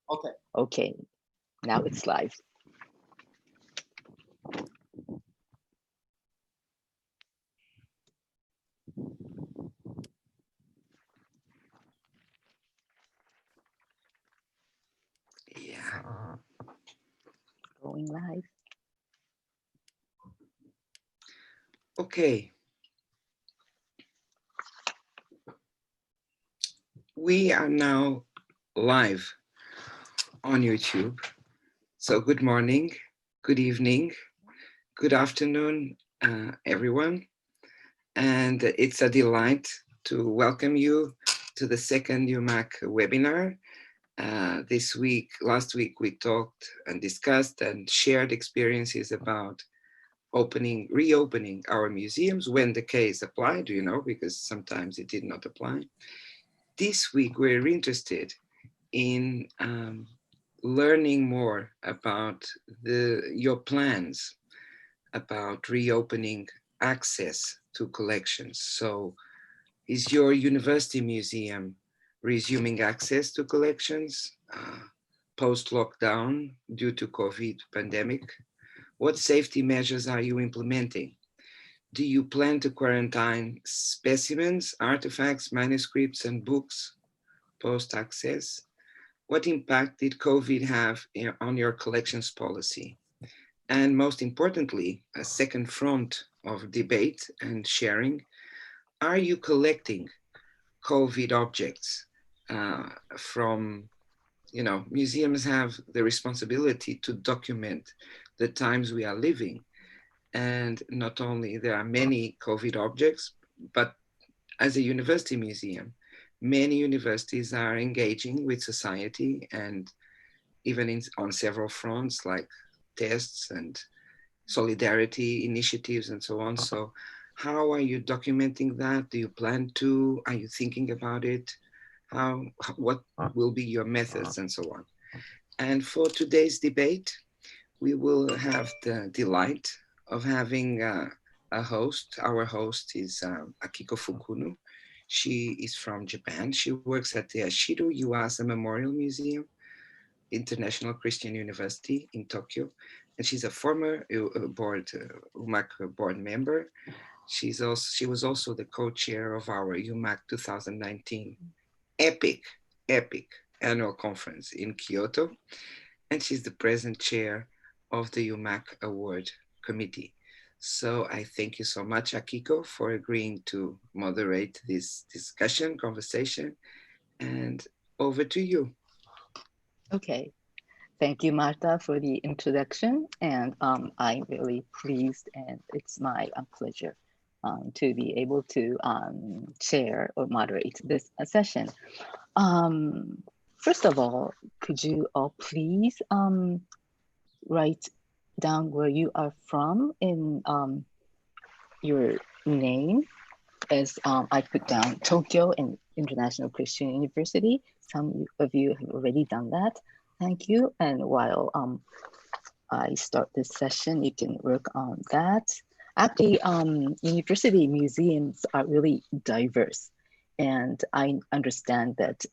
Okay. Okay, now it's live. Yeah. Going live. Okay. We are now live on YouTube. So good morning, good evening, good afternoon, everyone. And it's a delight to welcome you to the second UMAC webinar. Last week, we talked and discussed and shared experiences about reopening our museums when the case applied, because sometimes it did not apply. This week, we're interested in learning more about your plans about reopening access to collections. So is your university museum resuming access to collections post-lockdown due to COVID pandemic? What safety measures are you implementing? Do you plan to quarantine specimens, artifacts, manuscripts, and books post-access? What impact did COVID have on your collections policy? And most importantly, a second front of debate and sharing, are you collecting COVID objects from, museums have the responsibility to document the times we are living. And not only there are many COVID objects, but as a university museum, many universities are engaging with society and even on several fronts like tests and solidarity initiatives and so on. So how are you documenting that? Do you plan to? Are you thinking about it? What will be your methods and so on? And for today's debate, we will have the delight of having a host. Our host is Akiko Fukuno. She is from Japan. She works at the Ashido Yuasa Memorial Museum, International Christian University in Tokyo, and she's a former UMAC board member. She was also the co-chair of our UMAC 2019 epic annual conference in Kyoto, and she's the present chair of the UMAC Award Committee. So I thank you so much, Akiko, for agreeing to moderate this conversation, and over to you. Okay. Thank you, Marta, for the introduction. And I'm really pleased, and it's my pleasure to be able to chair or moderate this session. First of all, could you all please write down where you are from in your name, as I put down Tokyo and International Christian University. Some of you have already done that. Thank you. And while I start this session, you can work on that. Actually, university museums are really diverse. And I understand that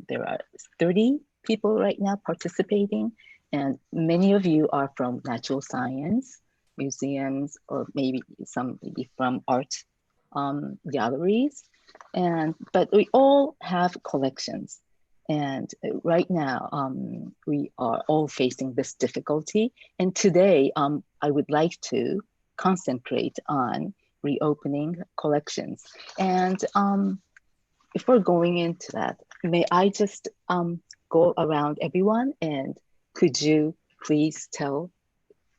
there are 30 people right now participating, and many of you are from natural science museums, or maybe some from art galleries. But we all have collections. And right now, we are all facing this difficulty. And today, I would like to concentrate on reopening collections. And before going into that, may I just go around everyone, and could you please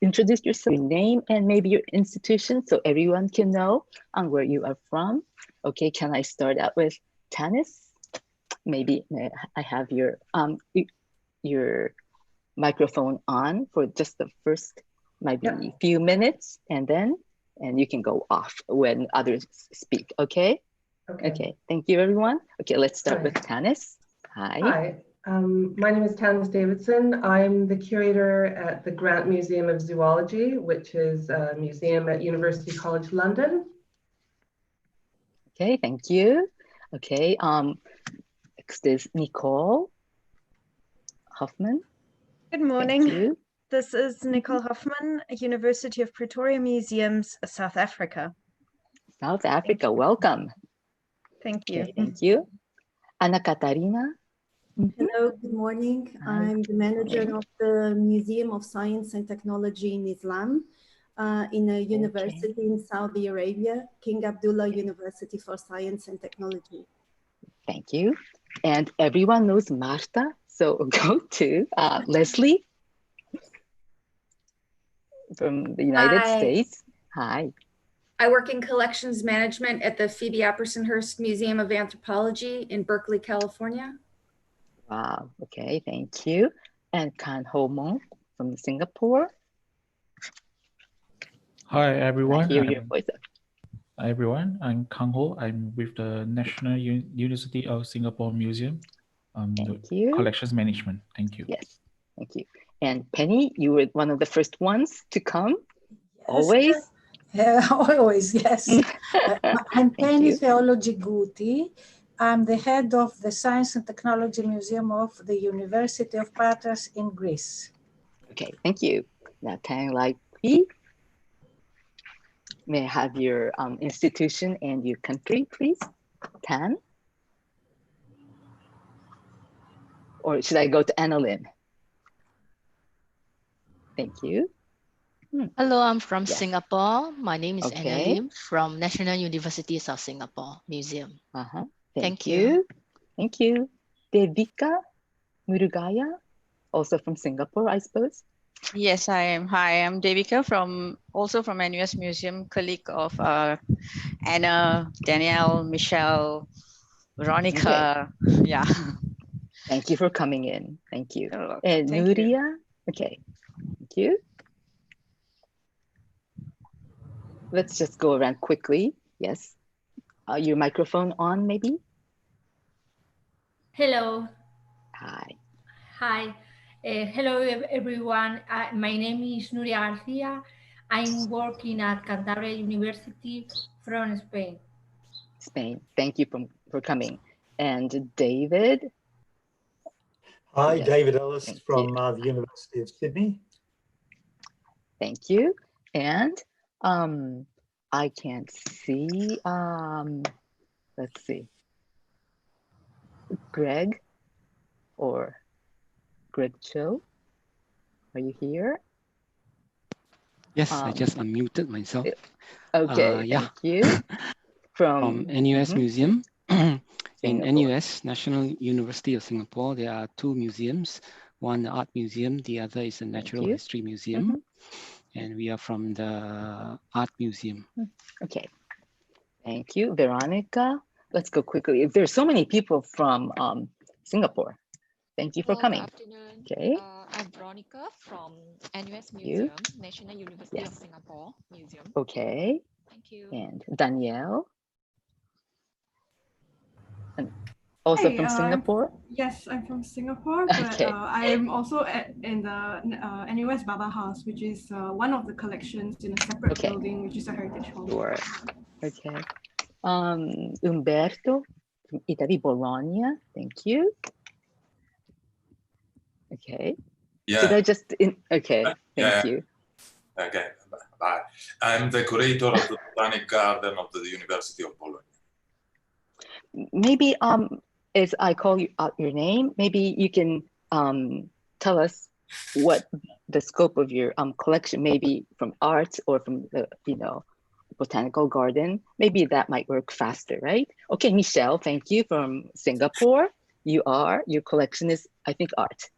introduce yourself, your name, and maybe your institution, so everyone can know where you are from. Okay, can I start out with Tanis? Maybe I have your microphone on for just the first maybe few minutes, and you can go off when others speak. Okay. Okay. Thank you, everyone. Okay, let's start with Tanis. Hi. Hi. My name is Tanis Davidson. I'm the curator at the Grant Museum of Zoology, which is a museum at University College London. Okay, thank you. Okay, next is Nicole. Hoffman. Good Thank morning. you. This is Nicole Hoffman, University of Pretoria Museums, South Africa. South Africa, welcome. Thank you. Okay, thank you. Ana Catarina. Hello, good morning. Hi. I'm the manager of the Museum of Science and Technology in Islam in a university in Saudi Arabia, King Abdullah University for Science and Technology. Thank you. And everyone knows Marta, so go to Leslie from the United Hi. States. Hi. I work in collections management at the Phoebe Apperson-Hearst Museum of Anthropology in Berkeley, California. Wow, okay, thank you. And Kan Ho Mong from Singapore. Hi everyone. I hear your voice. Hi everyone. I'm Kang Ho. I'm with the National University of Singapore Museum. Thank you. Collections management. Thank you. Yes, thank you. And Penny, you were one of the first ones to come. Yes, Always. always, yes. I'm Penny you. Theology Guti. I'm the head of the Science and Technology Museum of the University of Patras in Greece. Okay, thank you. Now, Tang Lai Pi, may I have your institution and your country, please? Tan? Or should I go to Annalyn? Thank you. Hello, I'm from Yes. Singapore. My name is Anna Okay. Lim from National University of Singapore Museum. Thank you. Thank you. Devika Murugaya, also from Singapore, I suppose. Yes, I am. Hi, I'm Devika also from NUS Museum, colleague of Anna, Danielle, Michelle, Veronica. Yeah. Thank you for coming in. Thank you. You're welcome. And Thank you. Nuria, okay. Thank you. Let's just go around quickly. Yes. Your microphone on, maybe? Hello. Hi. Hi. Hello, everyone. My name is Nuria Garcia. I'm working at Cantabria University from Spain. Spain. Thank you for coming. And David. Hi, Yes. David Ellis Thank from you. the University of Sydney. Thank you. And I can't see, let's see, Greg or Greg Cho, are you here? Yes, I just unmuted myself. Okay, yeah. thank you. From NUS Museum. In Singapore. NUS, National University of Singapore, there are two museums. One, the Art Museum, the other is the Natural History Museum. And we are from the Art Museum. Okay, thank you. Veronica, let's go quickly. There's so many people from Singapore. Thank you for coming. Good afternoon. Okay. I'm Veronica from NUS Museum, National University of Singapore Museum. Okay. Thank you. And Danielle. And also from Singapore? Yes, I'm from Singapore, but I'm also in the NUS Baba House, which is one of the collections in a separate building, which is a heritage home. Sure. Okay. Umberto from Italy, Bologna. Thank you. Okay. Yeah. Should I just okay. Thank you. Okay. Bye. I'm the curator of the Botanic Garden of the University of Bologna. Maybe as I call you out your name, maybe you can tell us what the scope of your collection, maybe from art or from the botanical garden. Maybe that might work faster, right? Okay, Michelle, thank you, from Singapore. Your collection is, I think, art,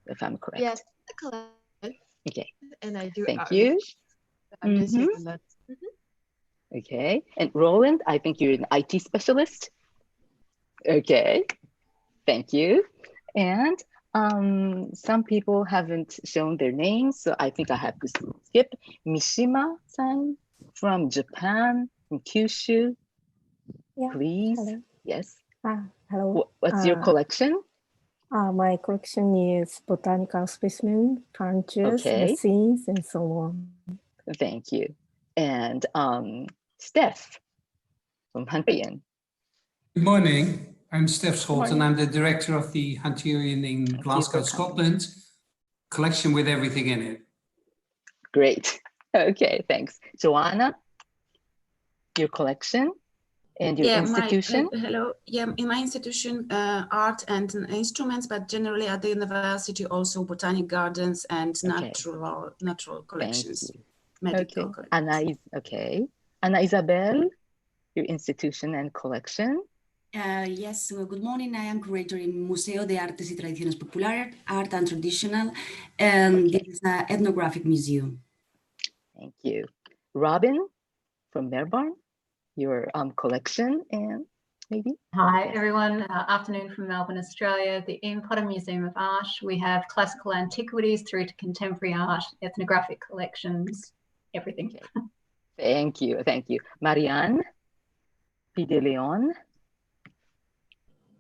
if I'm correct. Yes, correct. Okay. And I do Thank you. I'm just here to learn. Okay, and Roland, I think you're an IT specialist. Okay, thank you. And some people haven't shown their names, so I think I have to skip. Mishima-san from Japan, from Kyushu, please. Hello. Yes. Hello. What's your collection? My collection is botanical specimens, planters, machines, and so on. Thank you. And Steph from Hungarian. Good morning. I'm Steph Scholt, and I'm the director of the Hunterian in Glasgow, Scotland, collection with everything in it. Great. Okay, thanks. Joanna, your collection and your institution? Hello. Yeah, in my institution, art and instruments, but generally at the university also botanic gardens and natural collections. Medical collections. Ana Isabel, your institution and collection. Yes, well, good morning. I am curator in Museo de Artes y Tradiciones Populares, Art and Traditional, and this is an ethnographic museum. Thank you. Robin from Melbourne, your collection and maybe? Hi, everyone. Afternoon from Melbourne, Australia. The Ian Potter Museum of Art. We have classical antiquities through to contemporary art, ethnographic collections, everything. Okay. Thank you. Thank you. Marianne P. de Leon.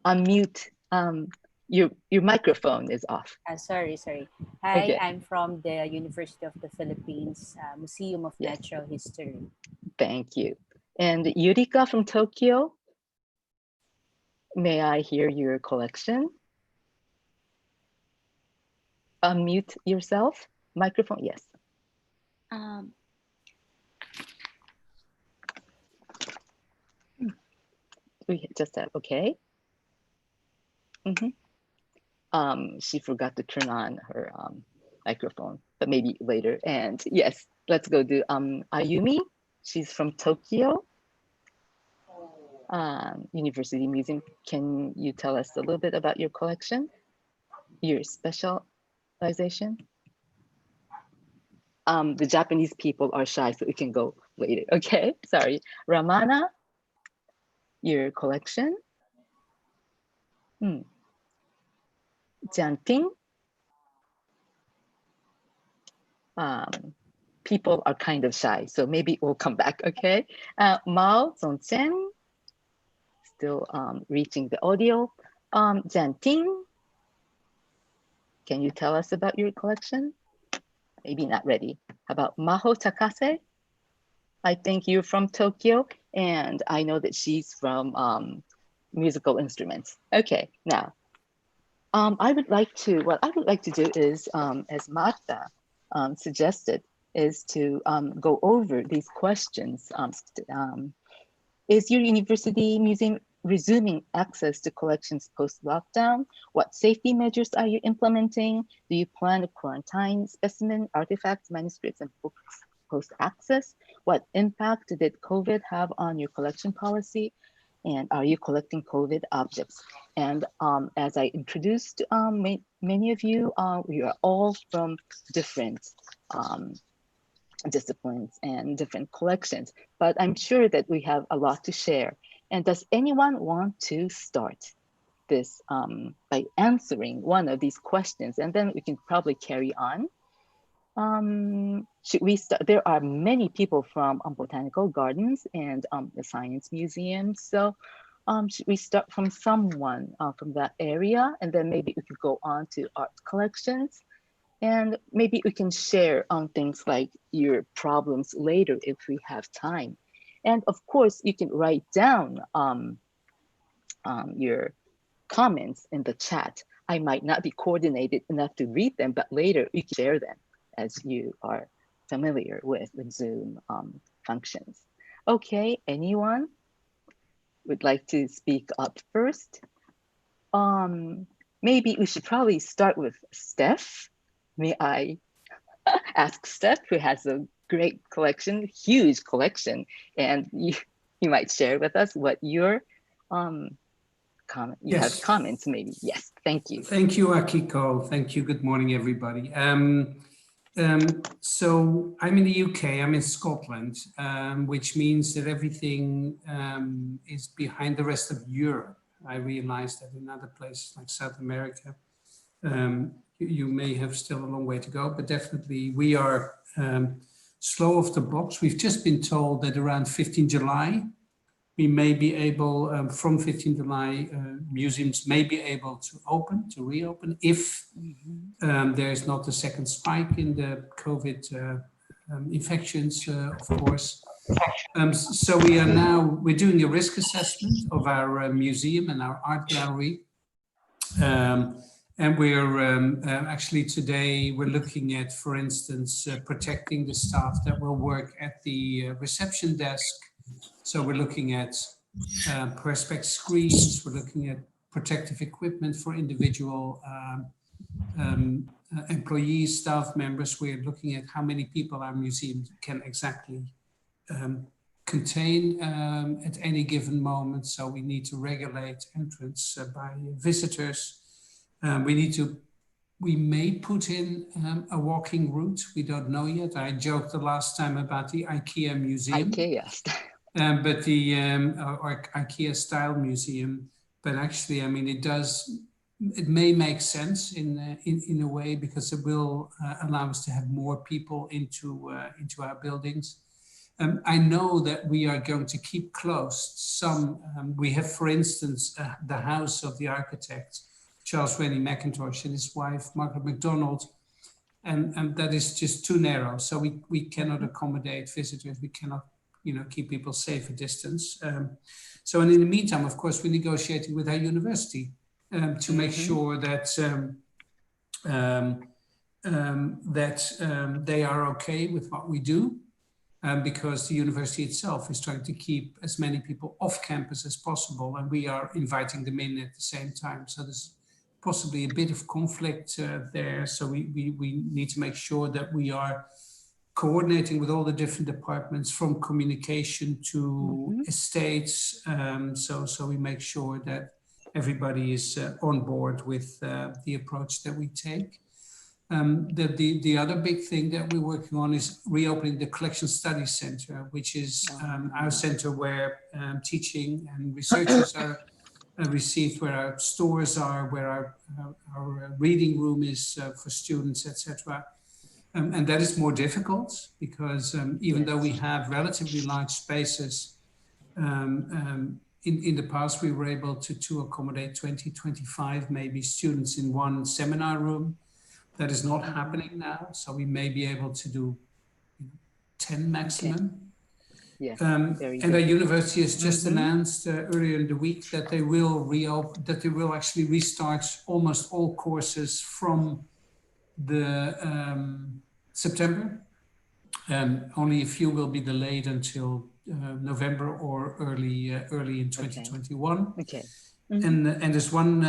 Unmute. Your microphone is off. Sorry. Hi, I'm from the University of the Philippines, Museum of Natural History. Thank you. And Yurika from Tokyo. May I hear your collection? Unmute yourself. Microphone, yes. We just said, okay. She forgot to turn on her microphone, but maybe later. And yes, let's go to Ayumi. She's from Tokyo University Museum. Can you tell us a little bit about your collection, your specialization? The Japanese people are shy, so we can go later. Okay, sorry. Ramana, your collection. Jianping. People are kind of shy, so maybe we'll come back, okay? Mao Zongchen, still reaching the audio. Jianping, can you tell us about your collection? Maybe not ready. How about Maho Takase? I think you're from Tokyo, and I know that she's from musical instruments. Okay, now, what I would like to do is, as Marta suggested, is to go over these questions. Is your university museum resuming access to collections post-lockdown? What safety measures are you implementing? Do you plan to quarantine specimen, artifacts, manuscripts, and books post-access? What impact did COVID have on your collection policy? And are you collecting COVID objects? And as I introduced many of you, we are all from different disciplines and different collections, but I'm sure that we have a lot to share. And does anyone want to start this by answering one of these questions? And then we can probably carry on. Should we start? There are many people from botanical gardens and the science museum. So should we start from someone from that area? And then maybe we could go on to art collections. And maybe we can share on things like your problems later if we have time. And of course, you can write down your comments in the chat. I might not be coordinated enough to read them, but later we can share them as you are familiar with the Zoom functions. Okay, anyone would like to speak up first? Maybe we should probably start with Steph. May I ask Steph, who has a great collection, huge collection, and you might share with us what your comment, you have comments maybe. Yes, thank you. Thank you, Akiko. Thank you. Good morning, everybody. So I'm in the UK, I'm in Scotland, which means that everything is behind the rest of Europe. I realized that in other places like South America, you may have still a long way to go, but definitely we are slow off the blocks. We've just been told that around 15 July, we may be able, from 15 July, museums may be able to reopen if there is not a second spike in the COVID infections, of course. So we're doing a risk assessment of our museum and our art gallery. And we're actually today we're looking at, for instance, protecting the staff that will work at the reception desk. So we're looking at perspex screens, we're looking at protective equipment for individual employees, staff members. We're looking at how many people our museum can exactly contain at any given moment. So we need to regulate entrance by visitors. We may put in a walking route. We don't know yet. I joked the last time about the IKEA museum. IKEA. But the or IKEA style museum. But actually, I mean, it may make sense in a way, because it will allow us to have more people into our buildings. I know that we are going to keep closed some. We have, for instance, the house of the architect Charles Rennie Mackintosh and his wife Margaret MacDonald, and that is just too narrow. So we cannot accommodate visitors. We cannot, keep people safe a distance. So, and in the meantime, of course, we're negotiating with our university to make sure that they are okay with what we do, because the university itself is trying to keep as many people off campus as possible, and we are inviting them in at the same time. So there's possibly a bit of conflict there. So we need to make sure that we are coordinating with all the different departments, from communication to estates. So we make sure that everybody is on board with the approach that we take. The other big thing that we're working on is reopening the Collection Studies Center, which is our center where teaching and researchers are received, where our stores are, where our reading room is for students, etc. And that is more difficult because even though we have relatively large spaces, in the past we were able to accommodate 20, 25 maybe students in one seminar room. That is not happening now. So we may be able to do 10 maximum. Okay. Yes, and our university has just announced earlier in the week that they will reopen, that they will actually restart almost all courses from the September. Only a few will be delayed until November or early in 2021. Okay. And there's one,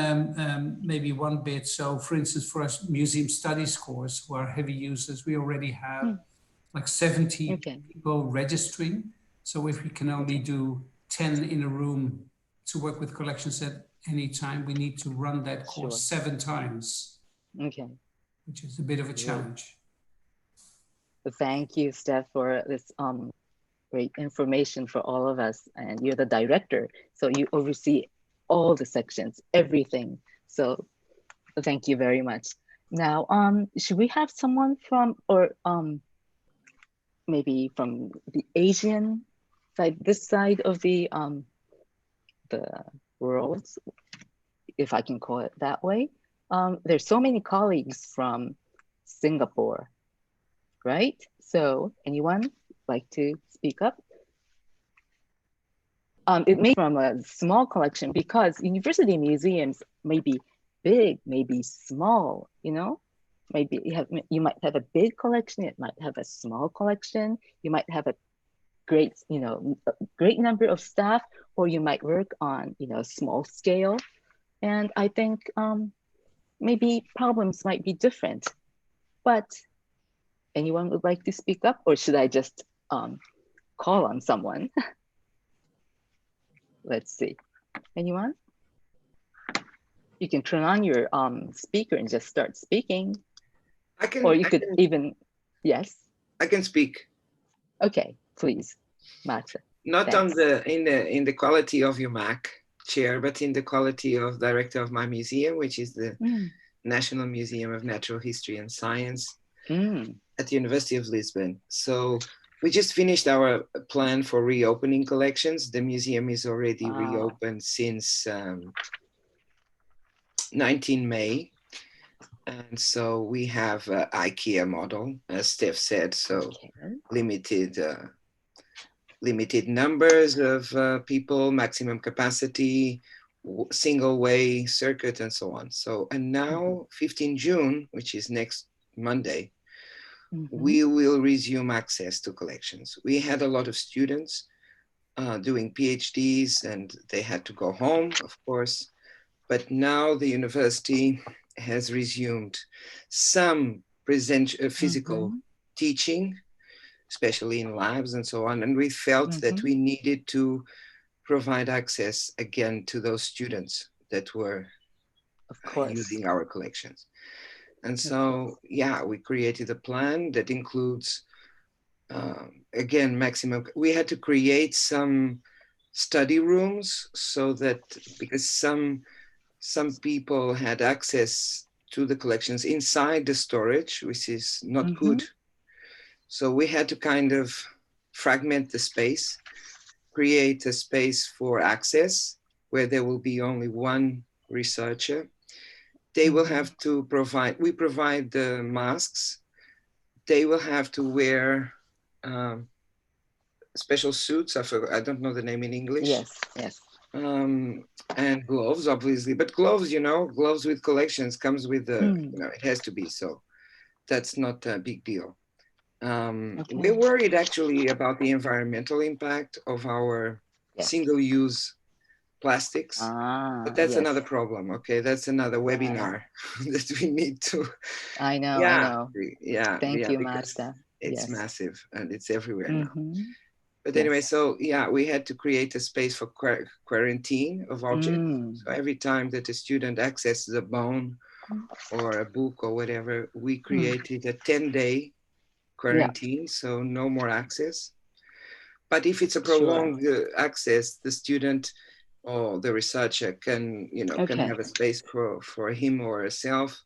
maybe one bit. So for instance, for us museum studies course, who are heavy users, we already have like 70 people registering. So if we can only do 10 in a room to work with collections at any time, we need to run that course 7 times. Okay. Which is a bit of a challenge. Thank you, Steph, for this great information for all of us. And you're the director, so you oversee all the sections, everything. So thank you very much. Now, should we have someone from, or maybe from the Asian side, this side of the world, if I can call it that way? There's so many colleagues from Singapore, right? So anyone like to speak up? It may be from a small collection, because university museums may be big, maybe small, maybe you might have a big collection, it might have a small collection, you might have a great, great number of staff, or you might work on, small scale. And I think maybe problems might be different, but anyone would like to speak up, or should I just call on someone? Let's see, anyone? You can turn on your speaker and just start speaking. Or you could even, yes? I can speak. Okay, please, Maxa. Not on in the quality of UMAC chair, but in the quality of director of my museum, which is the National Museum of Natural History and Science at the University of Lisbon. So we just finished our plan for reopening collections. The museum is already reopened since 19 May. And so we have IKEA model, as Steph said, so limited limited numbers of people, maximum capacity, single way circuit, and so on. So, and now 15 June, which is next Monday, we will resume access to collections. We had a lot of students doing PhDs, and they had to go home, of course. But now the university has resumed some physical teaching, especially in labs and so on. And we felt that we needed to provide access again to those students that were using our collections. And so, yeah, we created a plan that includes, again, maximum. We had to create some study rooms so that, because some people had access to the collections inside the storage, which is not good. So we had to kind of fragment the space, create a space for access where there will be only one researcher. They will have to provide, we provide the masks. They will have to wear special suits. I don't know the name in English. Yes, yes. And gloves, obviously. But gloves, you know, gloves with collections comes with the, you know, it has to be. So that's not a big deal. We're worried actually about the environmental impact of our single-use plastics, but that's another problem. Okay, that's another webinar that we need to. I know. Yeah. Thank you, Marta. It's massive and it's everywhere now. But anyway, so yeah, we had to create a space for quarantine of objects. So every time that a student accesses a bone or a book or whatever, we created a 10-day quarantine, so no more access. But if it's a prolonged access, the student or the researcher can, you know, can have a space for him or herself.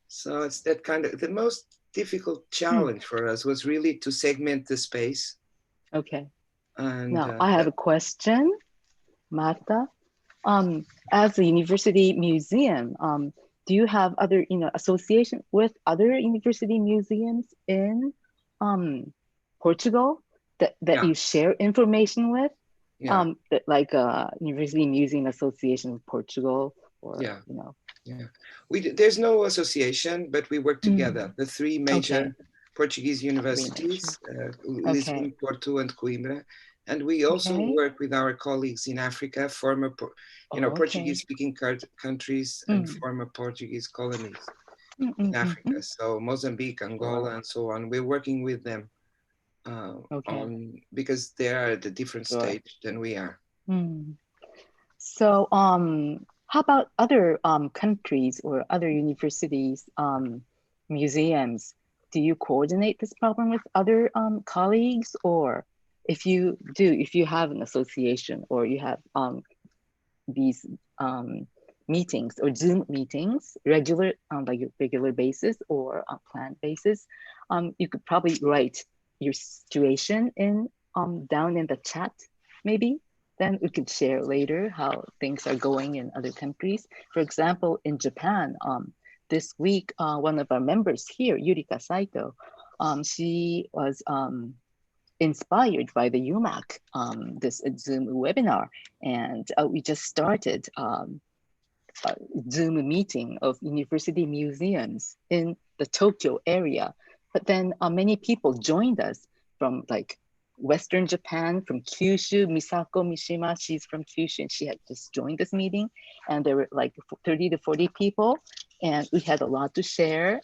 So it's that kind of, the most difficult challenge for us was really to segment the space. Okay. And now I have a question, Marta. As a university museum, do you have other, you know, association with other university museums in Portugal that you share information with? Like University Museum Association of Portugal, or you know? There's no association, but we work together. The three major Portuguese universities, Lisbon, Porto, and Coimbra. And we also work with our colleagues in Africa, former, you know, Portuguese-speaking countries and former Portuguese colonies in Africa. So Mozambique, Angola, and so on. We're working with them because they are at a different stage than we are. So how about other countries or other universities, museums? Do you coordinate this problem with other colleagues? Or if you do, if you have an association or you have these meetings or Zoom meetings, regular like a regular basis or on planned basis, you could probably write your situation in down in the chat, maybe. Then we could share later how things are going in other countries. For example, in Japan, this week, one of our members here, Yurika Saito, she was inspired by the UMAC, this Zoom webinar. And we just started a Zoom meeting of university museums in the Tokyo area. But then many people joined us from like Western Japan, from Kyushu. Misako Mishima, she's from Kyushu, and she had just joined this meeting. And there were like 30 to 40 people, and we had a lot to share.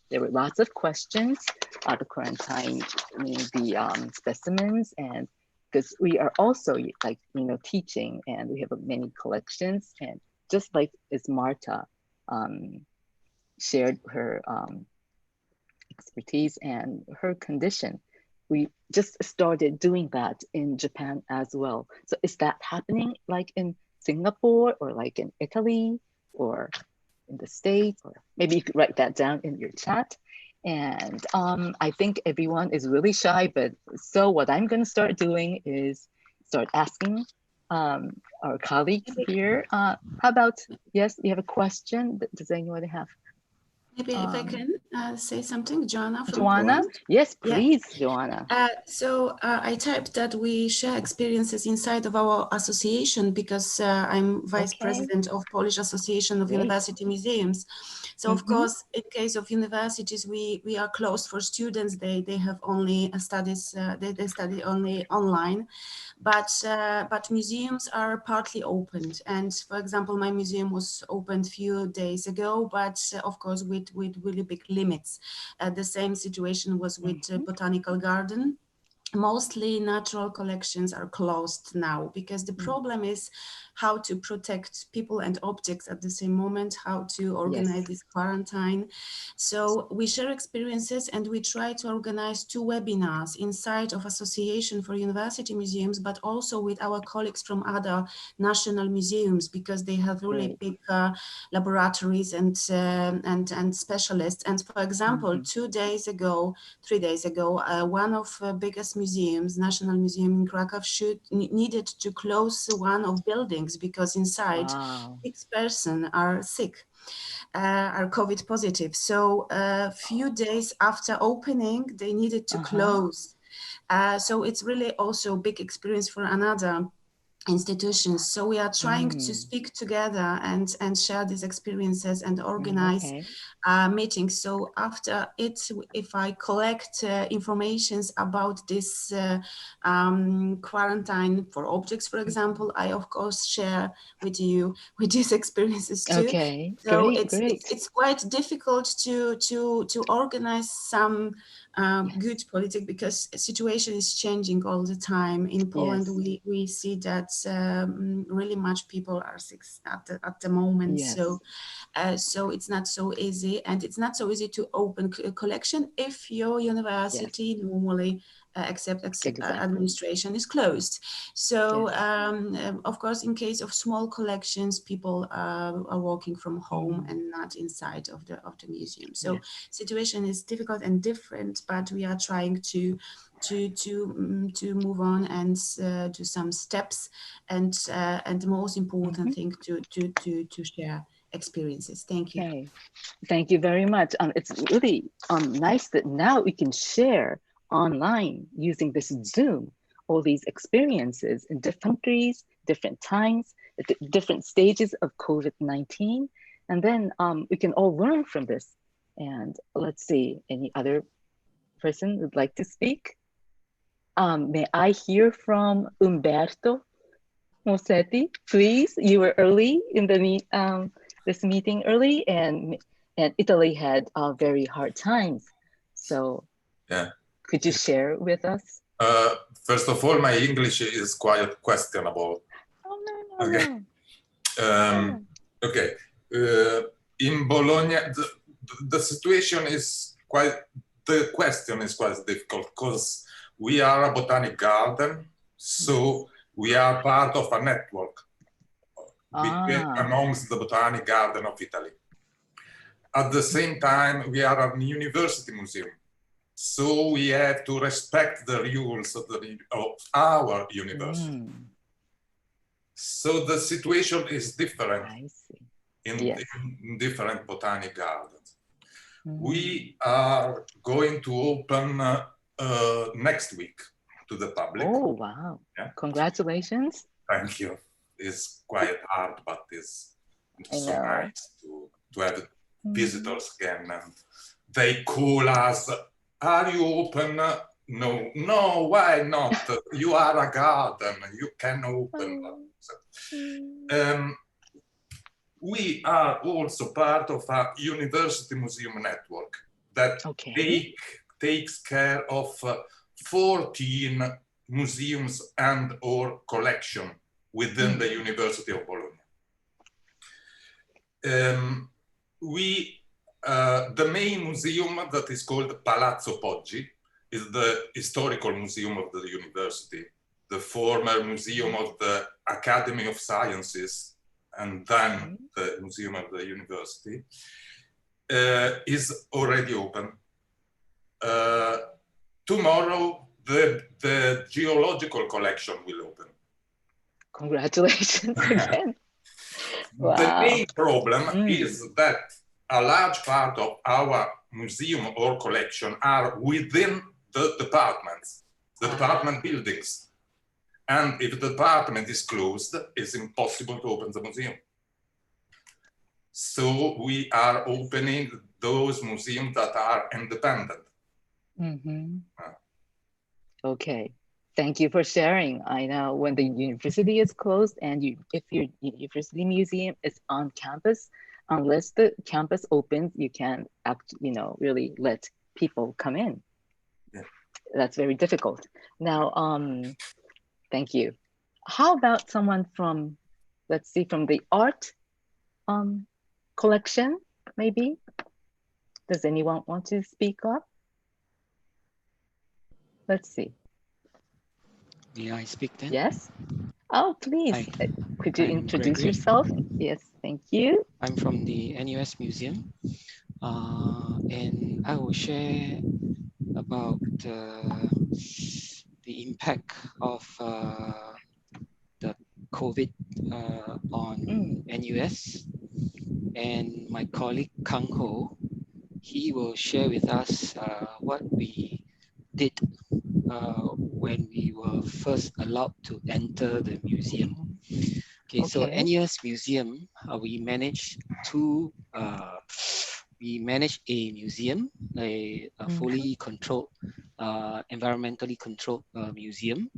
There were lots of questions, the quarantine, the specimens, and because we are also like, you know, teaching, and we have many collections. And just like as Marta shared her expertise and her condition, we just started doing that in Japan as well. So is that happening like in Singapore or like in Italy or in the States? Or maybe you could write that down in your chat. And I think everyone is really shy, but so what I'm gonna start doing is start asking our colleagues here. How about, yes, you have a question? Does anyone have? Maybe if I can. say something, Joanna? Joanna? Yes, please, yeah. Joanna. I typed that we share experiences inside of our association because I'm vice president of Polish Association of University Museums. So of course, in case of universities, we are closed for students. They have only studies. They study only online, but museums are partly opened. And for example, my museum was opened a few days ago, but of course with really big limits. The same situation was with Botanical Garden. Mostly natural collections are closed now because the problem is how to protect people and objects at the same moment, how to organize this quarantine. So we share experiences and we try to organize 2 webinars inside of Association for University Museums, but also with our colleagues from other national museums because they have really big laboratories and specialists. And for example, 3 days ago, one of the biggest museums, National Museum in Krakow, needed to close one of buildings because inside 6 persons are sick, are COVID positive. So a few days after opening, they needed to close. So it's really also a big experience for another institutions. So we are trying to speak together and share these experiences and organize meetings. So after it, if I collect informations about this quarantine for objects, for example, I of course share with you with these experiences too. Okay, so great. it's quite difficult to organize some good politics because the situation is changing all the time. In Poland, we see that really much people are sick at the moment. So it's not so easy, and it's not so easy to open a collection if your university normally except administration is closed. So of course, in case of small collections, people are working from home and not inside of the museum. So situation is difficult and different, but we are trying to move on and do some steps, and the most important thing to share experiences. Thank you. Okay. Thank you very much. It's really nice that now we can share online using this Zoom all these experiences in different countries, different times, different stages of COVID-19, and then we can all learn from this. And let's see, any other person would like to speak? May I hear from Umberto Mossetti, please? You were early in the this meeting early, and Italy had very hard times. So could you share with us? First of all, my English is quite questionable. Okay. In Bologna, the situation is quite, the question is quite difficult because we are a botanic garden, so we are part of a network amongst the Botanic Garden of Italy. At the same time, we are a university museum, so we have to respect the rules of our university. So the situation is different in different botanic gardens. We are going to open next week to the public. Oh, wow. Congratulations. Thank you. It's quite hard, but it's so nice to have visitors again. And they call us, are you open? No, why not? You are a garden, you can open. We are also part of a university museum network that takes care of 14 museums and or collection within the University of Bologna. The main museum that is called Palazzo Poggi is the historical museum of the university, the former museum of the Academy of Sciences, and then the museum of the university, is already open. Tomorrow, the geological collection will open. Congratulations again. The main problem is that a large part of our museum or collection are within the departments, the department buildings. And if the department is closed, it's impossible to open the museum. So we are opening those museums that are independent. Okay, thank you for sharing. I know when the university is closed and if your university museum is on campus, unless the campus opens, you can't really let people come in. Yeah. That's very difficult. Now, thank you. How about someone from, let's see, from the art collection, maybe? Does anyone want to speak up? Let's see. May I speak then? Yes. Oh, please. Hi. Could you I'm introduce Gregory. yourself? Yes, thank you. I'm from the NUS Museum, and I will share about the impact of the COVID on NUS. And my colleague Kang Ho, he will share with us what we did when we were first allowed to enter the museum. Okay, so NUS Museum, we manage a museum, a fully controlled, environmentally controlled museum,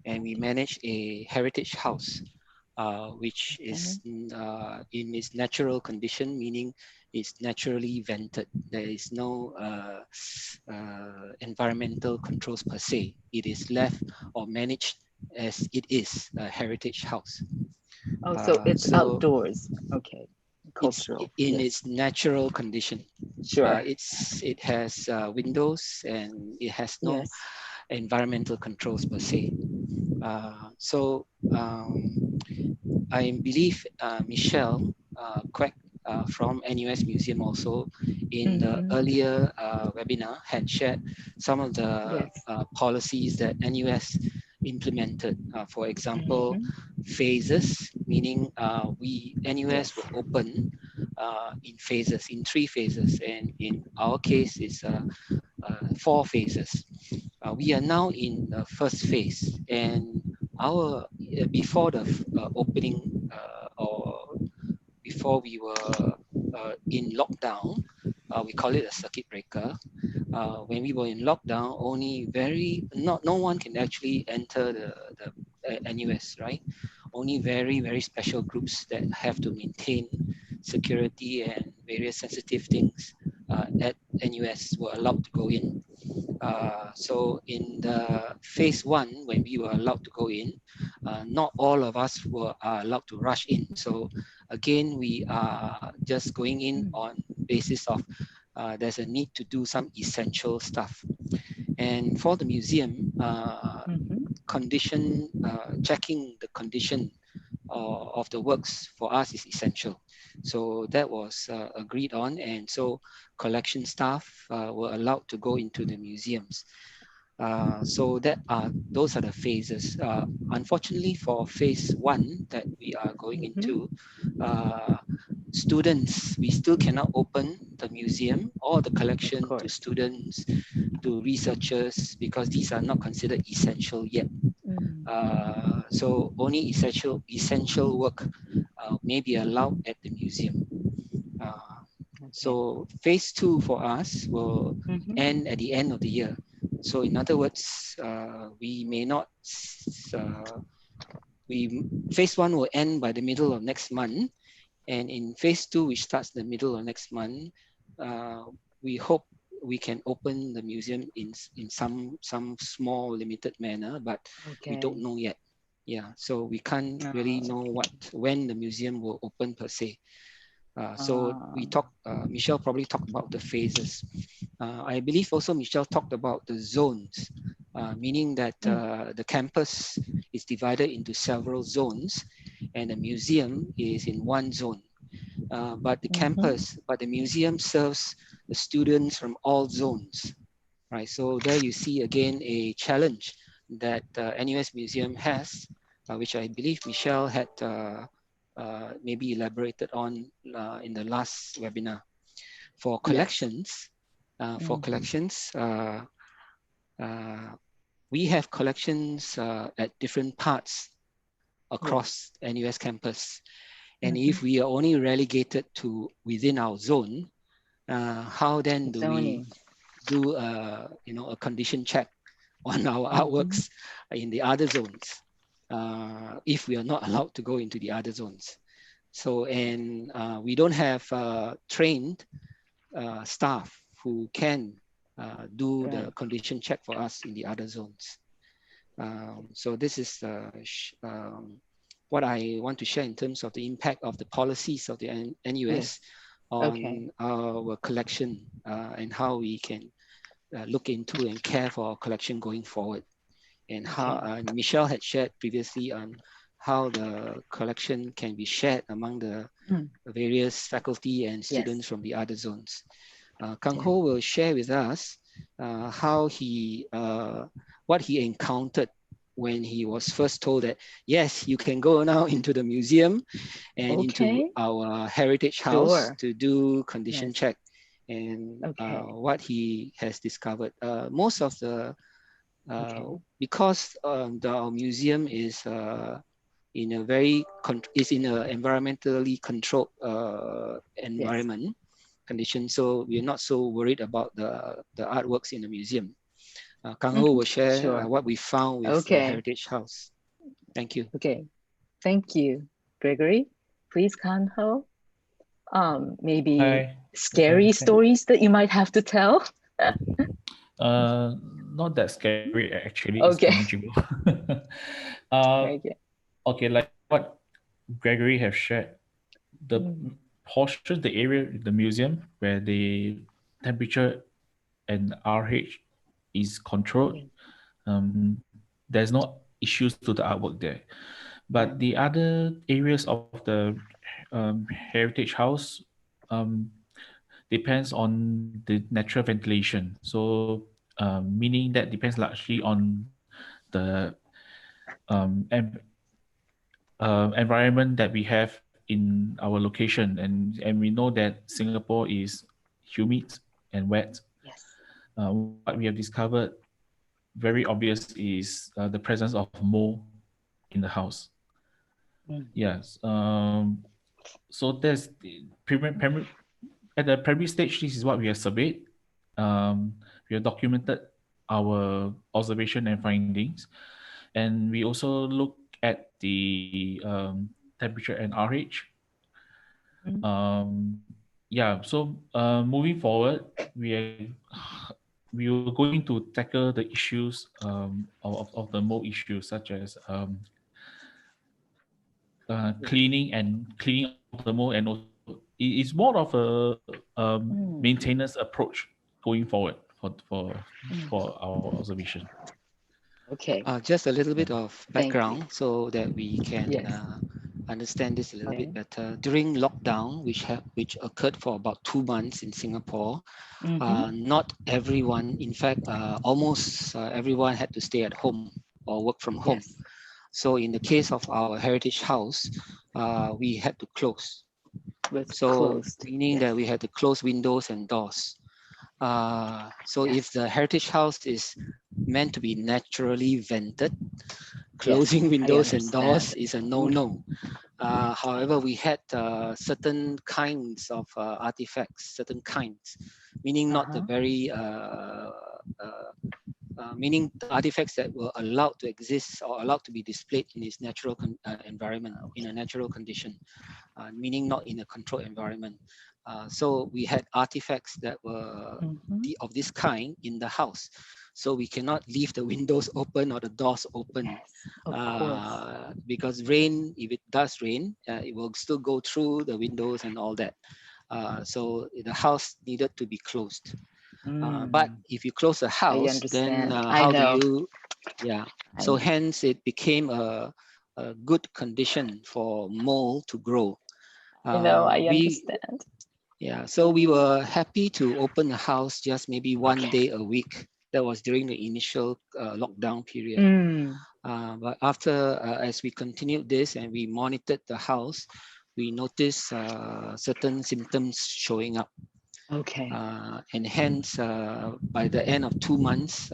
and we manage a heritage house, which is in its natural condition, meaning it's naturally vented. There is no environmental controls per se. It is left or managed as it is, a heritage house. Oh, so it's outdoors. Okay. Cultural. It's in its natural condition. Sure. It has windows and it has no environmental controls per se. I believe Michelle Quack from NUS Museum also in the earlier webinar had shared some of the policies that NUS implemented. For example, phases, meaning NUS will open in phases, in 3 phases, and in our case it's 4 phases. We are now in the first phase, and before the opening or before we were in lockdown, we call it a circuit breaker. When we were in lockdown, no one can actually enter the NUS, right? Only very, very special groups that have to maintain security and various sensitive things at NUS were allowed to go in. So in the phase 1, when we were allowed to go in, not all of us were allowed to rush in. So again, we are just going in on basis of there's a need to do some essential stuff. And for the museum, checking the condition of the works for us is essential. So that was agreed on, and so collection staff were allowed to go into the museums. So those are the phases. Unfortunately, for phase 1 that we are going into, students, we still cannot open the museum or the collection to students, to researchers, because these are not considered essential yet. So only essential work may be allowed at the museum. So phase 2 for us will end at the end of the year. So in other words, we may not, phase 1 will end by the middle of next month. And in phase 2, which starts the middle of next month, we hope we can open the museum in some small limited manner, but we don't know yet. Yeah, so we can't really know when the museum will open per se. So Michelle probably talked about the phases. I believe also Michelle talked about the zones, meaning that the campus is divided into several zones, and the museum is in one zone. But the museum serves the students from all zones, right? So there you see again a challenge that NUS Museum has, which I believe Michelle had maybe elaborated on in the last webinar. For collections, for collections. We have collections at different parts across NUS campus. And if we are only relegated to within our zone, how then do we do a condition check on our artworks in the other zones if we are not allowed to go into the other zones? So, and we don't have trained staff who can do the condition check for us in the other zones. So this is what I want to share in terms of the impact of the policies of the NUS on our collection and how we can look into and care for our collection going forward. And how Michelle had shared previously on how the collection can be shared among the various faculty and students from the other zones. Kang Ho will share with us how what he encountered when he was first told that, yes, you can go now into the museum and into our heritage house to do condition check, and what he has discovered. Most of the, because our museum is in a very, in an environmentally controlled environment condition, so we're not so worried about the artworks in the museum. Kang Ho will share what we found with the Heritage House. Thank you. Okay, thank you, Gregory. Please, Kang Ho. Maybe scary stories that you might have to tell. Not that scary actually. Okay. It's manageable. Okay, like what Gregory have shared, the portion, the area, the museum where the temperature and RH is controlled, there's no issues to the artwork there. But the other areas of the heritage house depends on the natural ventilation. So meaning that depends largely on the environment that we have in our location, and we know that Singapore is humid and wet. What we have discovered very obvious is the presence of mold in the house. Yes. So there's the at the primary stage, this is what we have surveyed. We have documented our observation and findings, and we also look at the temperature and RH. So moving forward, we were going to tackle the issues of the mold issues, such as cleaning of the mold, and also it's more of a maintenance approach going forward for our observation. Okay. Just a little bit of background so that we can understand this a little bit better. During lockdown, which occurred for about 2 months in Singapore, not everyone, in fact, almost everyone had to stay at home or work from home. So in the case of our heritage house, we had to close. Meaning that we had to close windows and doors. So if the heritage house is meant to be naturally vented, closing windows and doors is a no-no. However, we had certain kinds of artifacts, meaning not the very, meaning artifacts that were allowed to exist or allowed to be displayed in its natural environment, in a natural condition, meaning not in a controlled environment. So we had artifacts that were of this kind in the house. So we cannot leave the windows open or the doors open, because rain, if it does rain, it will still go through the windows and all that. So the house needed to be closed. But if you close the house, then how do you, so hence it became a good condition for mold to grow. I understand. So we were happy to open the house just maybe one day a week. That was during the initial lockdown period. But after, as we continued this and we monitored the house, we noticed certain symptoms showing up. Okay. And hence, by the end of 2 months,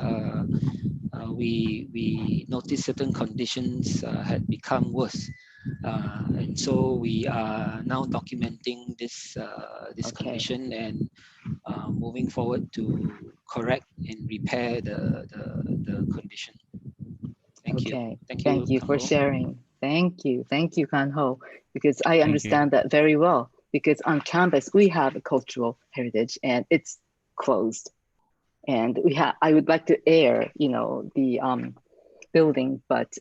we noticed certain conditions had become worse. And so we are now documenting this condition and moving forward to correct and repair the condition. Thank you. Thank you for sharing. Thank you, Kanho, because I understand that very well. Because on campus we have a cultural heritage and it's closed, and I would like to air, the building, but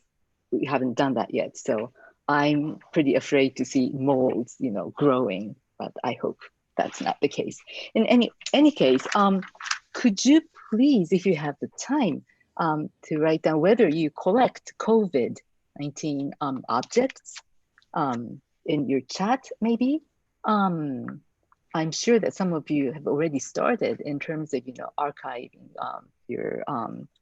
we haven't done that yet. So I'm pretty afraid to see molds, growing, but I hope that's not the case. In any case, could you please, if you have the time, to write down whether you collect COVID-19 objects in your chat, maybe? I'm sure that some of you have already started in terms of, archiving your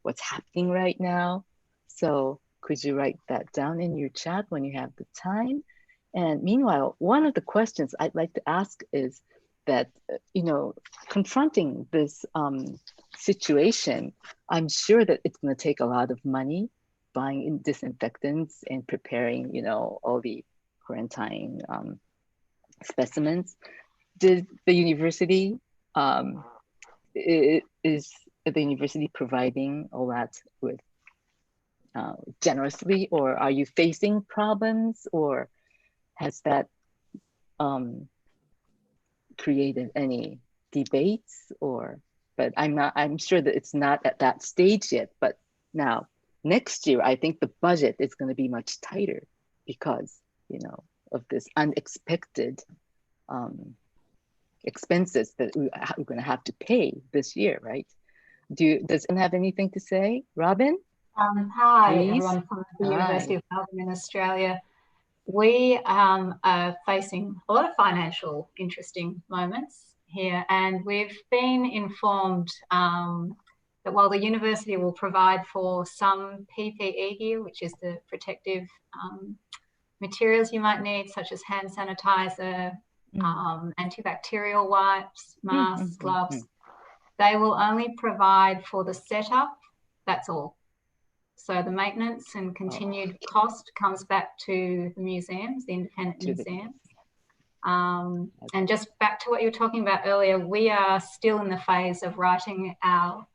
what's happening right now. So could you write that down in your chat when you have the time? And meanwhile, one of the questions I'd like to ask is that, confronting this situation, I'm sure that it's going to take a lot of money buying disinfectants and preparing, all the quarantine specimens. Did the university, is the university providing all that with generously, or are you facing problems, or has that created any debates? But I'm sure that it's not at that stage yet. But now next year, I think the budget is going to be much tighter because, of this unexpected expenses that we're going to have to pay this year, right? Does anyone have anything to say? Robin? Hi, please? Everyone from the University of Melbourne in Australia. We are facing a lot of financial interesting moments here, and we've been informed that while the university will provide for some PPE gear, which is the protective materials you might need, such as hand sanitizer, antibacterial wipes, masks, gloves, they will only provide for the setup, that's all. So the maintenance and continued cost comes back to the museums, the independent museums. And just back to what you were talking about earlier, we are still in the phase of writing our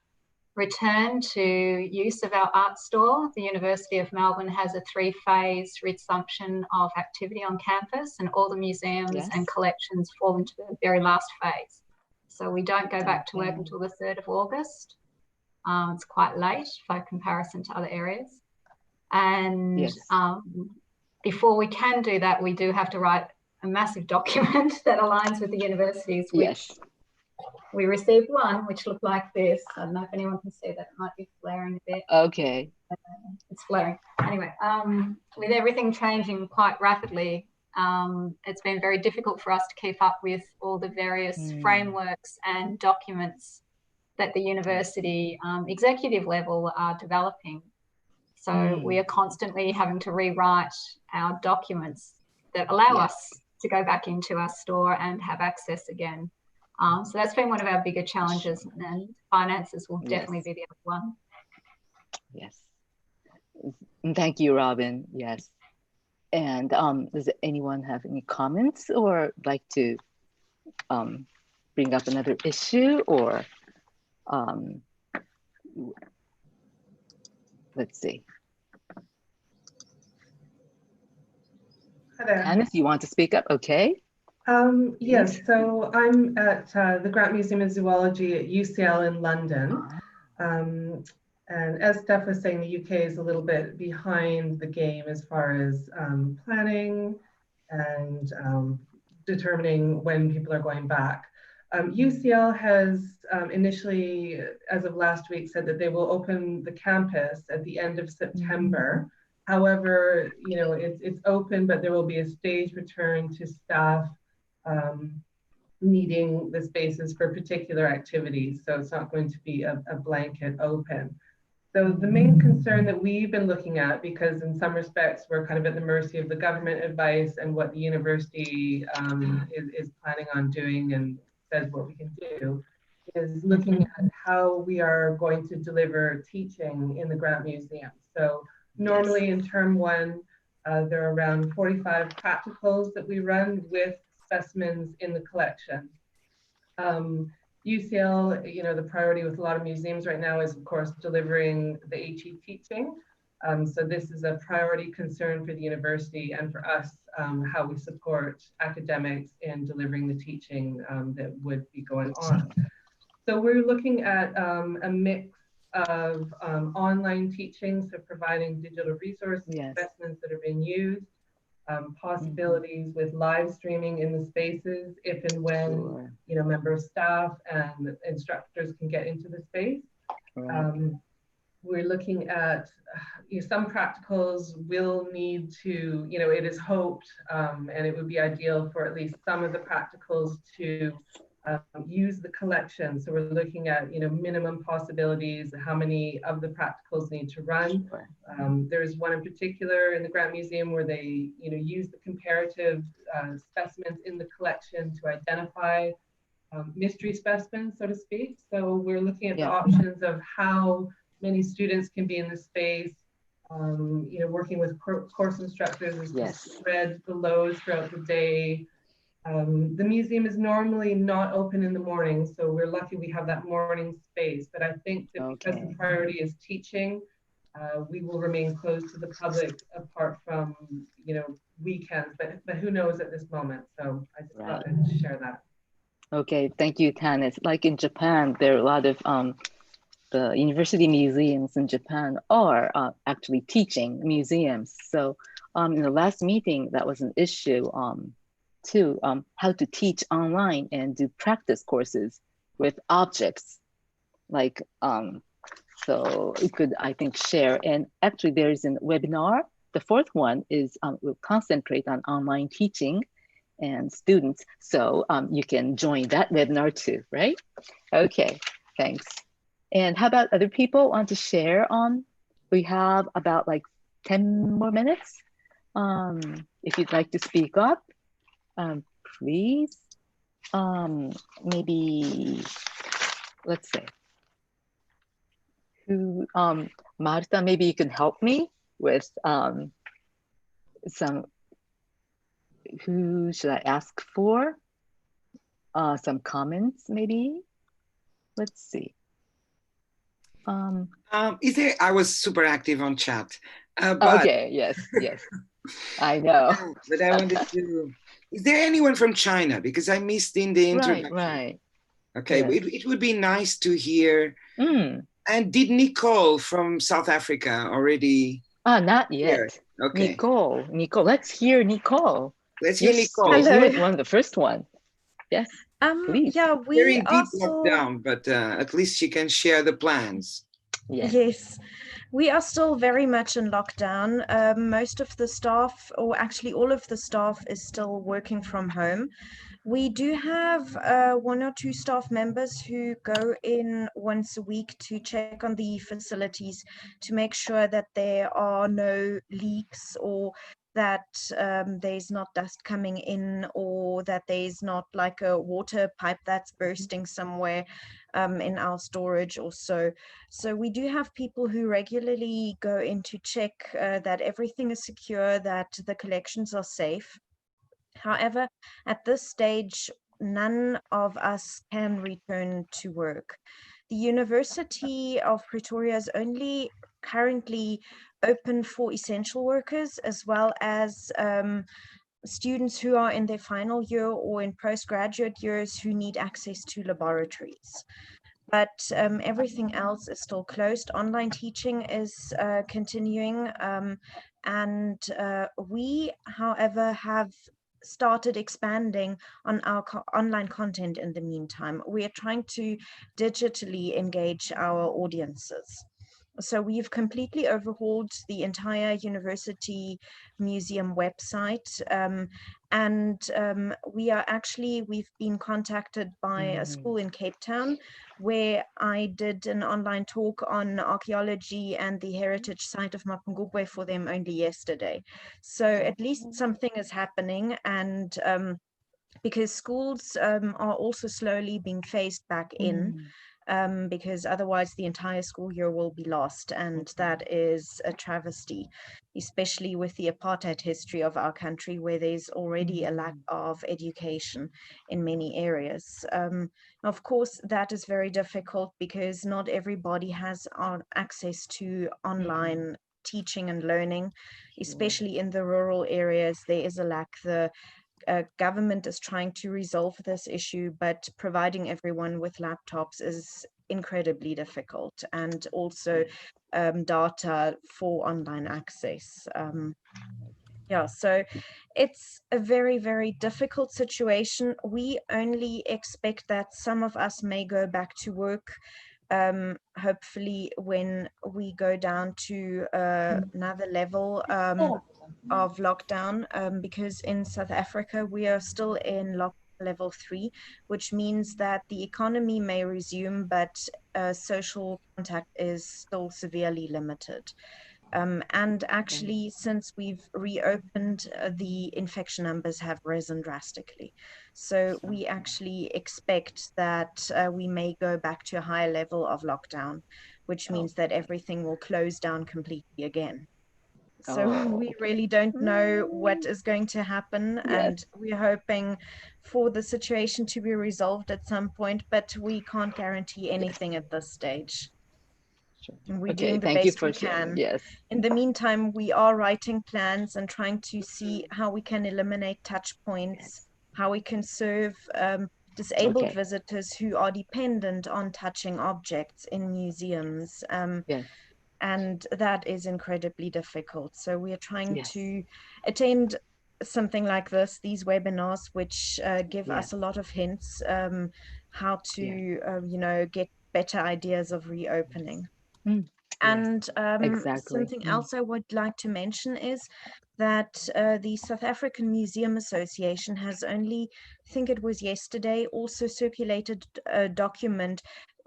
return to use of our art store. The University of Melbourne has a 3-phase resumption of activity on campus, and all the museums and collections fall into the very last phase. So we don't go back to work until the 3rd of August. It's quite late by comparison to other areas. And before we can do that, we do have to write a massive document that aligns with the universities, which we received one, which looked like this. I don't know if anyone can see that. It might be flaring a bit. Okay. It's flaring. Anyway, with everything changing quite rapidly, it's been very difficult for us to keep up with all the various frameworks and documents that the university executive level are developing. So we are constantly having to rewrite our documents that allow us to go back into our store and have access again. So that's been one of our bigger challenges, and finances will definitely be the other one. Yes. Thank you, Robin. Yes. And does anyone have any comments or like to bring up another issue, or let's see. Hi there. Hannes, you want to speak up? Okay. Yes, so I'm at the Grant Museum of Zoology at UCL in London. And as Steph was saying, the UK is a little bit behind the game as far as planning and determining when people are going back. UCL has initially, as of last week, said that they will open the campus at the end of September. However, it's open, but there will be a staged return to staff needing the spaces for particular activities. So it's not going to be a blanket open. So the main concern that we've been looking at, because in some respects we're kind of at the mercy of the government advice and what the university is planning on doing, and says what we can do, is looking at how we are going to deliver teaching in the Grant Museum. So normally in term one, there are around 45 practicals that we run with specimens in the collection. UCL, you know, the priority with a lot of museums right now is, of course, delivering the HE teaching. So this is a priority concern for the university and for us, how we support academics in delivering the teaching that would be going on. So we're looking at a mix of online teaching, so providing digital resources, investments that are being used, possibilities with live streaming in the spaces if and when you know, member of staff and instructors can get into the space. We're looking at some practicals will need to, you know, it is hoped and it would be ideal for at least some of the practicals to use the collection. So we're looking at, you know, minimum possibilities, how many of the practicals need to run. There's one in particular in the Grant Museum where they, you know, use the comparative specimens in the collection to identify mystery specimens, so to speak. So we're looking at the options of how many students can be in the space, you know, working with course instructors to spread the loads throughout the day. The museum is normally not open in the morning, so we're lucky we have that morning space. But I think that because the priority is teaching, we will remain closed to the public apart from, you know, weekends. But who knows at this moment? So I just thought I'd share that. Okay, thank you, Tanis. Like in Japan, there are a lot of the university museums in Japan are actually teaching museums. So in the last meeting, that was an issue too, how to teach online and do practice courses with objects. Like, so it could, I think, share. And actually there is a webinar. The fourth one is, will concentrate on online teaching and students. So you can join that webinar too, right? Okay, thanks. And how about other people want to share on? We have about like 10 more minutes. If you'd like to speak up, please. Maybe, let's say, who, Marta, maybe you can help me with some, who should I ask for? Some comments, maybe? Let's see. Is there, I was super active on chat. But, okay, yes, yes, I know. But I wanted to, is there anyone from China? Because I missed in the introduction. Right. Okay, yes. it would be nice to hear. And did Nicole from South Africa already? Not yet. Here? Okay. Nicole, let's hear Nicole. Let's hear Nicole. Yes, you were one of the first one. Yes, please. Yeah, Very deep lockdown, but at least she can share the plans. Yes, we are still very much in lockdown. Most of the staff, or actually all of the staff, is still working from home. We do have 1 or 2 staff members who go in once a week to check on the facilities to make sure that there are no leaks or that there's not dust coming in or that there's not like a water pipe that's bursting somewhere in our storage or so. So we do have people who regularly go in to check that everything is secure, that the collections are safe. However, at this stage, none of us can return to work. The University of Pretoria is only currently open for essential workers as well as students who are in their final year or in postgraduate years who need access to laboratories. But everything else is still closed. Online teaching is continuing. And we, however, have started expanding on our online content in the meantime. We are trying to digitally engage our audiences. So we've completely overhauled the entire university museum website. We've been contacted by a school in Cape Town where I did an online talk on archaeology and the heritage site of Mapungubwe for them only yesterday. So at least something is happening, and because schools are also slowly being phased back in. Because otherwise the entire school year will be lost, and that is a travesty, especially with the apartheid history of our country, where there's already a lack of education in many areas. Of course, that is very difficult because not everybody has access to online teaching and learning, especially in the rural areas. There is a lack. The government is trying to resolve this issue, but providing everyone with laptops is incredibly difficult, and also data for online access. Yeah, so it's a very, very difficult situation. We only expect that some of us may go back to work, hopefully when we go down to another level of lockdown, because in South Africa we are still in level 3, which means that the economy may resume, but social contact is still severely limited. And actually, since we've reopened, the infection numbers have risen drastically. So we actually expect that we may go back to a higher level of lockdown, which means that everything will close down completely again. So we really don't know what is going to happen, and we're hoping for the situation to be resolved at some point, but we can't guarantee anything at this stage. And we're doing the best we can. In the meantime, we are writing plans and trying to see how we can eliminate touch points, how we can serve disabled visitors who are dependent on touching objects in museums. And that is incredibly difficult. So we are trying to attend something like this, these webinars, which give us a lot of hints how to, you know, get better ideas of reopening. And something else I would like to mention is that the South African Museum Association has only, I think it was yesterday, also circulated a document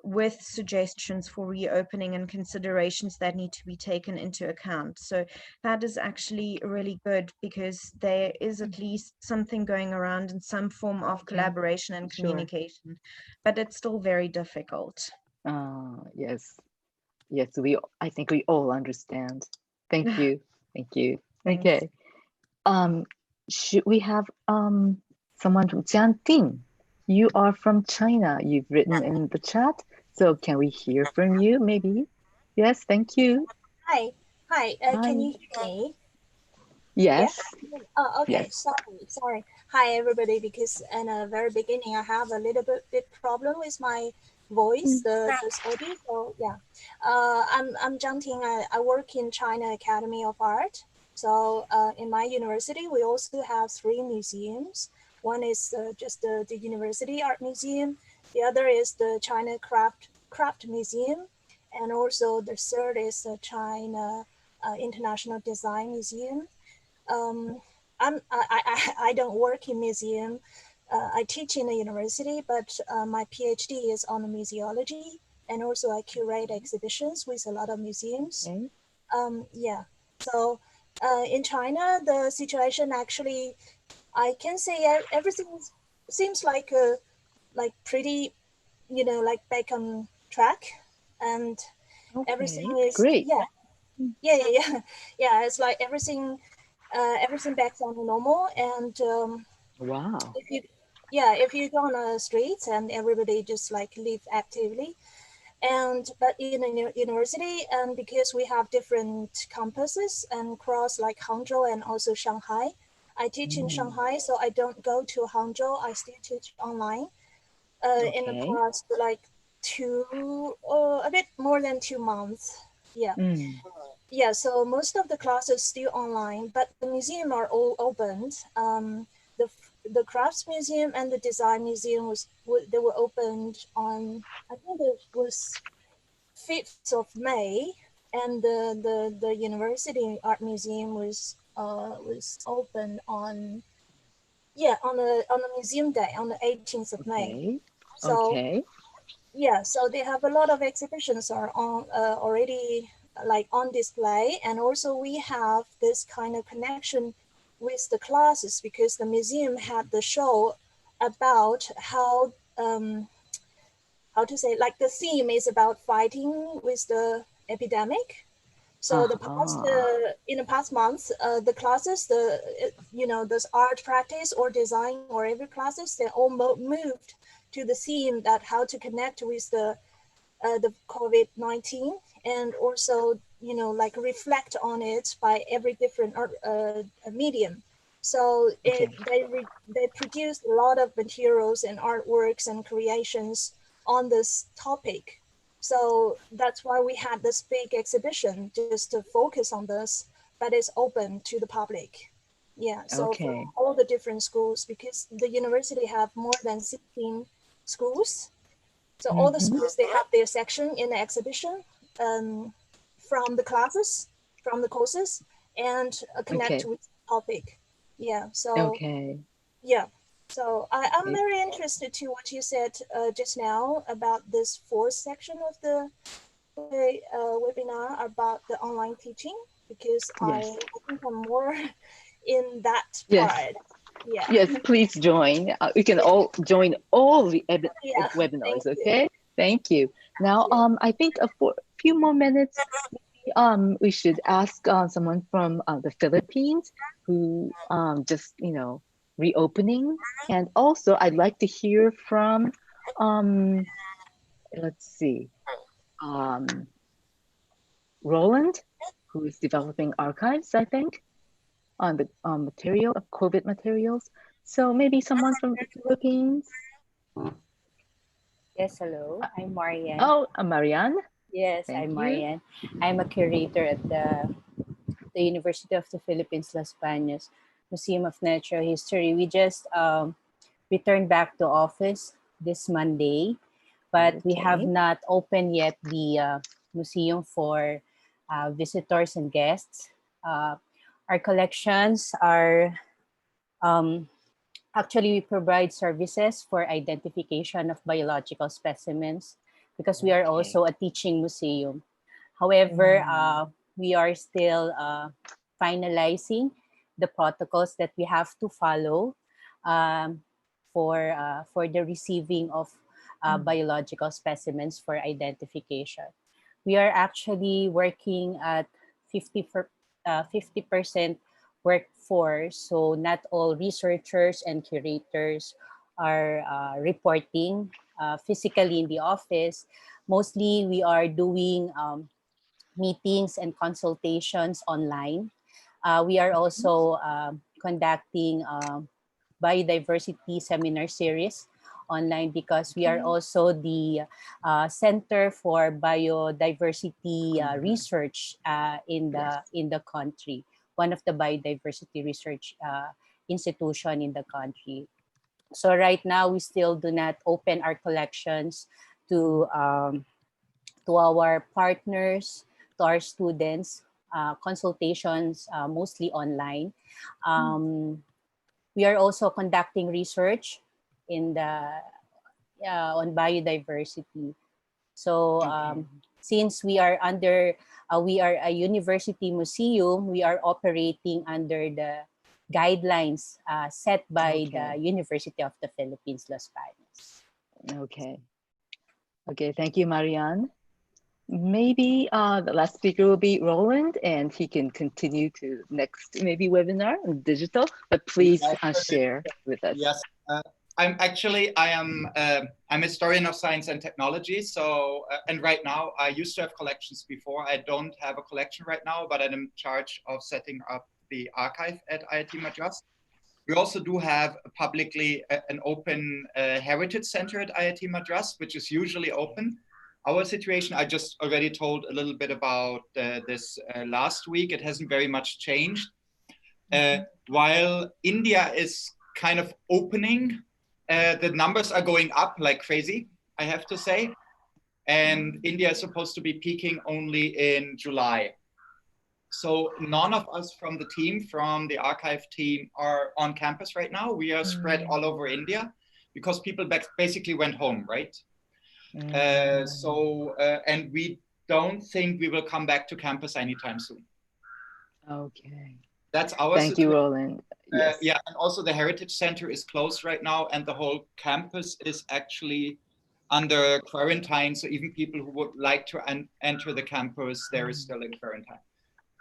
with suggestions for reopening and considerations that need to be taken into account. So that is actually really good, because there is at least something going around in some form of collaboration and communication, but it's still very difficult. Yes, I think we all understand. Thank you. Thanks. Okay, should we have someone from Jianting? You are from China. You've written in the chat. So can we hear from you, maybe? Yes, thank you. Hi. Can you hear me? Yes. Yeah? Oh, okay. Yes. Sorry. Hi, everybody. Because in the very beginning, I have a little bit problem with my voice, this audio. So yeah, I'm Zhang Ting. I work in China Academy of Art. So in my university, we also have 3 museums. One is just the University Art Museum. The other is the China Craft Museum. And also the third is the China International Design Museum. I don't work in museum. I teach in a university, but my PhD is on museology. And also I curate exhibitions with a lot of museums. Yeah, so in China, the situation actually, I can say everything seems like pretty, you know, like back on track, and everything is great. Yeah. It's like everything back on normal, and wow. If you go on the streets and everybody just like live actively, but in a university, and because we have different campuses and across like Hangzhou and also Shanghai. I teach in Shanghai, so I don't go to Hangzhou. I still teach online. In the past, like a bit more than 2 months. Yeah, so most of the classes still online, but the museum are all opened. The crafts museum and the design museum they were opened on, I think it was 5th of May, and the University Art Museum was opened on the museum day on the 18th of May. So yeah, so they have a lot of exhibitions are on already like on display, and also we have this kind of connection with the classes because the museum had the show about how to say, like the theme is about fighting with the epidemic. So in the past months, the classes, those art practice or design or every classes, they all moved to the theme that how to connect with the COVID-19, and also, like reflect on it by every different art, medium. So they produced a lot of materials and artworks and creations on this topic. So that's why we had this big exhibition just to focus on this, but it's open to the public. Yeah, so from all the different schools, because the university have more than 16 schools. So all the schools, they have their section in the exhibition, from the classes, from the courses, and connect with the topic. Yeah, so yeah. So I'm very interested to what you said just now about this fourth section of the webinar about the online teaching, because I think I'm more in that part. Yeah. Yes, please join. We can all join all the webinars, okay? Thank you. Now, I think for a few more minutes, we should ask someone from the Philippines who just, reopening. And also, I'd like to hear from, let's see, Roland, who is developing archives, I think, on the material of COVID materials. So maybe someone from the Philippines. Yes, hello. I'm Marianne. Oh, Marianne. Yes, I'm Marianne. I'm a curator at the University of the Philippines, Las Bañas Museum of Natural History. We just returned back to office this Monday, but we have not opened yet the museum for visitors and guests. Our collections are, actually we provide services for identification of biological specimens, because we are also a teaching museum. However, we are still finalizing the protocols that we have to follow for the receiving of biological specimens for identification. We are actually working at 50% workforce, so not all researchers and curators are reporting physically in the office. Mostly we are doing meetings and consultations online. We are also conducting biodiversity seminar series online, because we are also the Center for Biodiversity Research in the country, one of the biodiversity research institution in the country. So right now we still do not open our collections to our partners, to our students, consultations mostly online. We are also conducting research in on biodiversity. So since we are we are a university museum, we are operating under the guidelines set by the University of the Philippines, Las Bañas. Okay, thank you, Marianne. Maybe the last speaker will be Roland, and he can continue to next maybe webinar on digital, but please share with us. Yes, I'm a historian of science and technology. So, and right now I used to have collections before. I don't have a collection right now, but I'm in charge of setting up the archive at IIT Madras. We also do have publicly an open heritage center at IIT Madras, which is usually open. Our situation, I just already told a little bit about this last week. It hasn't very much changed. While India is kind of opening, the numbers are going up like crazy, I have to say. And India is supposed to be peaking only in July. So none of us from the team, from the archive team, are on campus right now. We are spread all over India because people basically went home, right? And we don't think we will come back to campus anytime soon. Okay. That's our Thank you, Roland. Yes. Yeah, and also the Heritage Center is closed right now, and the whole campus is actually under quarantine. So even people who would like to enter the campus, there is still in quarantine.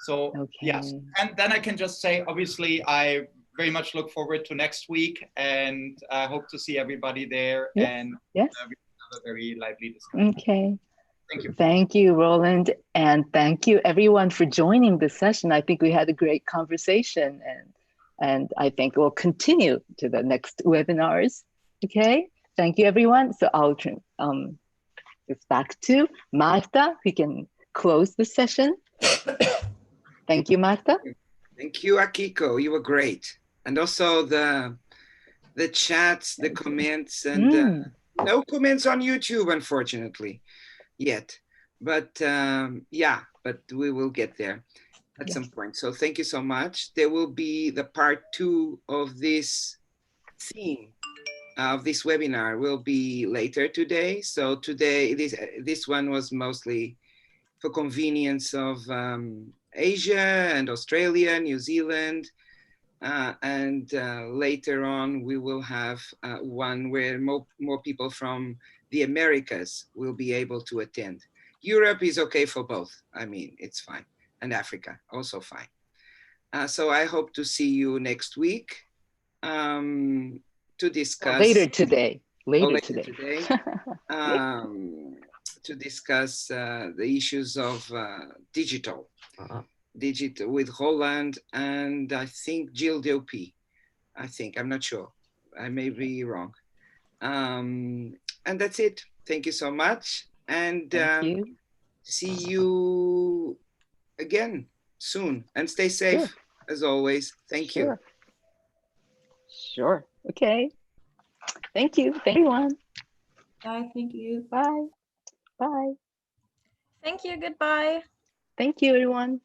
So yes, and then I can just say, obviously, I very much look forward to next week, and I hope to see everybody there. Yes. And yes. We have a very lively discussion. Okay. Thank you. Thank you, Roland, and thank you everyone for joining this session. I think we had a great conversation, and I think we'll continue to the next webinars. Okay, thank you, everyone. So I'll turn this back to Marta, who can close the session. Thank you, Marta. Thank you, Akiko. You were great, and also the chats, the comments, and no comments on YouTube, unfortunately, yet. But yeah, but we will get there at some point. So thank you so much. There will be the part 2 of this theme of this webinar will be later today. So today, this one was mostly for convenience of Asia and Australia, New Zealand. And later on, we will have one where more people from the Americas will be able to attend. Europe is okay for both. I mean, it's fine. And Africa, also fine. So I hope to see you next week to discuss. Later today. Later today. To discuss the issues of digital with Roland and I think Jill Dopey. I'm not sure. I may be wrong. And that's it. Thank you so much. And see you again soon. And stay safe as always. Thank you. Sure. Okay. Thank you. Thank you, everyone. Bye. Thank you. Bye. Bye. Thank you. Goodbye. Thank you, everyone.